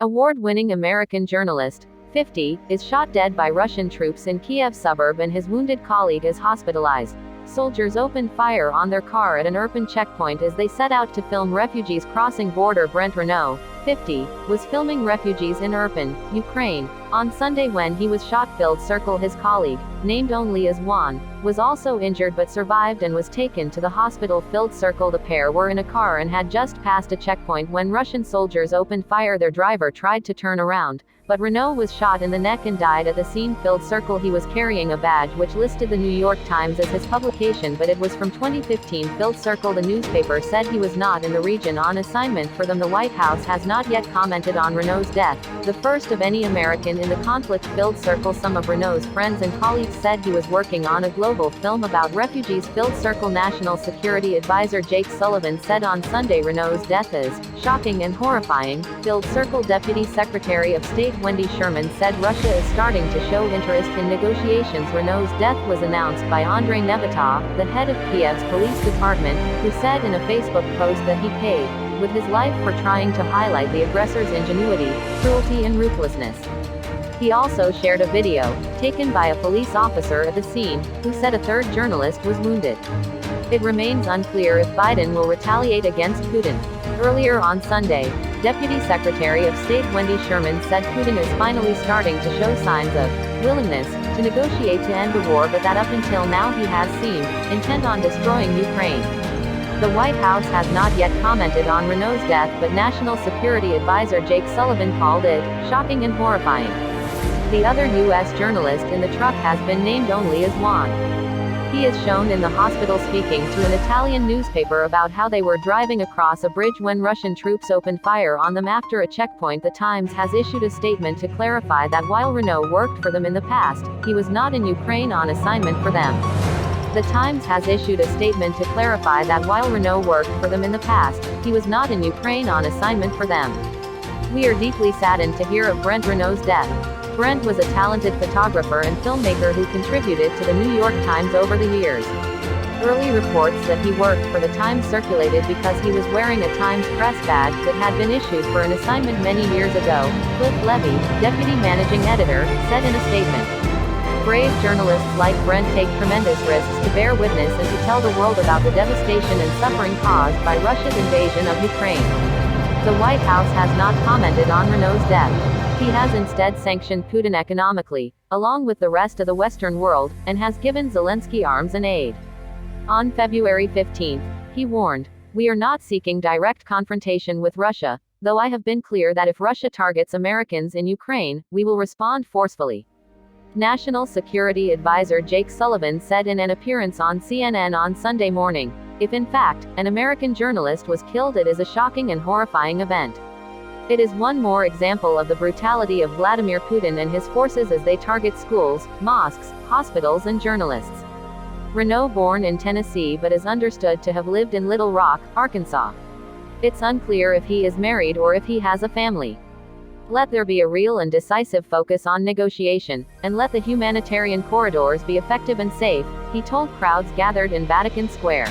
Award-winning American journalist, 50, is shot dead by Russian troops in Kyiv suburb and his wounded colleague is hospitalized. Soldiers opened fire on their car at an Irpin checkpoint as they set out to film refugees crossing border. Brent Renault, 50, was filming refugees in Irpin, Ukraine, on Sunday when he was shot. Filled Circle. His colleague, named only as Juan, was also injured but survived and was taken to the hospital. Filled Circle. The pair were in a car and had just passed a checkpoint when Russian soldiers opened fire. Their driver tried to turn around, but Renault was shot in the neck and died at the scene. Filled Circle. He was carrying a badge which listed the New York Times as his publication, but it was from 2015. Filled Circle. The newspaper said he was not in the region on assignment for them. The White House has not yet commented on Renault's death, the first of any American in the conflict. Filled Circle. Some of Renault's friends and colleagues said he was working on a global film about refugees. Filled Circle. National Security Advisor Jake Sullivan said on Sunday Renault's death is shocking and horrifying. Filled Circle. Deputy Secretary of State Wendy Sherman said Russia is starting to show interest in negotiations. Renault's death was announced by Andrei Nebatov, the head of Kyiv's police department, who said in a Facebook post that he paid with his life for trying to highlight the aggressor's ingenuity, cruelty and ruthlessness. He also shared a video, taken by a police officer at the scene, who said a third journalist was wounded. It remains unclear if Biden will retaliate against Putin. Earlier on Sunday, Deputy Secretary of State Wendy Sherman said Putin is finally starting to show signs of willingness to negotiate to end the war, but that up until now he has seemed intent on destroying Ukraine. The White House has not yet commented on Renault's death, but National Security Advisor Jake Sullivan called it shocking and horrifying. The other U.S. journalist in the truck has been named only as Juan. He is shown in the hospital speaking to an Italian newspaper about how they were driving across a bridge when Russian troops opened fire on them after a checkpoint. The Times has issued a statement to clarify that while Renault worked for them in the past, he was not in Ukraine on assignment for them. The Times has issued a statement to clarify that while Renault worked for them in the past, he was not in Ukraine on assignment for them. We are deeply saddened to hear of Brent Renault's death. Brent was a talented photographer and filmmaker who contributed to the New York Times over the years. Early reports that he worked for the Times circulated because he was wearing a Times press badge that had been issued for an assignment many years ago. Cliff Levy, deputy managing editor, said in a statement, "Brave journalists like Brent take tremendous risks to bear witness and to tell the world about the devastation and suffering caused by Russia's invasion of Ukraine." The White House has not commented on Renault's death. He has instead sanctioned Putin economically, along with the rest of the Western world, and has given Zelensky arms and aid. On February 15, he warned, "We are not seeking direct confrontation with Russia, though I have been clear that if Russia targets Americans in Ukraine, we will respond forcefully." National Security Advisor Jake Sullivan said in an appearance on CNN on Sunday morning, "If in fact, an American journalist was killed, it is a shocking and horrifying event. It is one more example of the brutality of Vladimir Putin and his forces as they target schools, mosques, hospitals and journalists." Renault, born in Tennessee but is understood to have lived in Little Rock, Arkansas. It's unclear if he is married or if he has a family. "Let there be a real and decisive focus on negotiation, and let the humanitarian corridors be effective and safe," he told crowds gathered in Vatican Square.